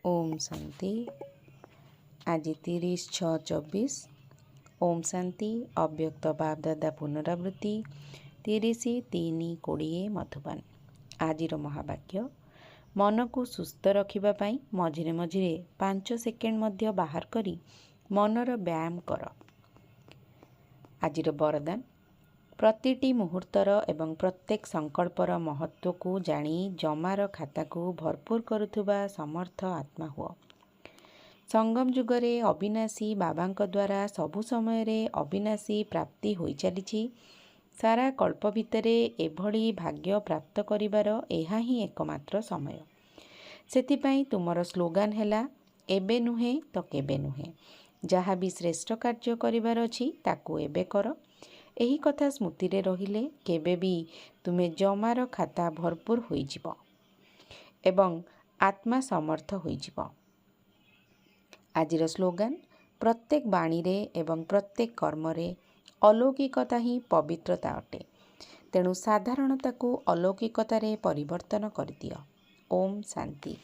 ओम शांति। आज 30/6/24। ओम शांति। अव्यक्त बापदादा पुनरावृत्ति 30/3/20 मधुबन। आजिर महावाक्य मन को सुस्थ रखिबापाई मझिरे मझिरे 5 सेकेंड मध्य बाहर करी मनर व्यायाम कर। आजिर वरदान प्रतिटी मुहूर्तर एवं प्रत्येक संकल्पर महत्व को जानी जमार खाता को भरपूर करुथुबा समर्थ आत्मा हुआ। संगम जुगरे अविनाशी बाबांक द्वारा सबु समय रे अविनाशी प्राप्ति होई चलीछि। सारा कल्प भितरे एभली भाग्य प्राप्त करिवार एहा ही एकमात्र समय। सेथिपाई तुमर स्लोगान हैला एबे नुहे तो केबे नुहे। जहाँ भी श्रेष्ठ कार्य करिवार अछि ताकू एबे कर। एही कथा स्मृति रे रहिले केबे भी तुमे जमार खाता भरपूर होई जिवो एवं आत्मा समर्थ होई जिवो। आजिर स्लोगान प्रत्येक बाणी रे एवं प्रत्येक कर्म रे अलौकिकता ही पवित्रता अटे। तेणु साधारणता को अलौकिकता रे परिवर्तन कर दियो। ओम शांति।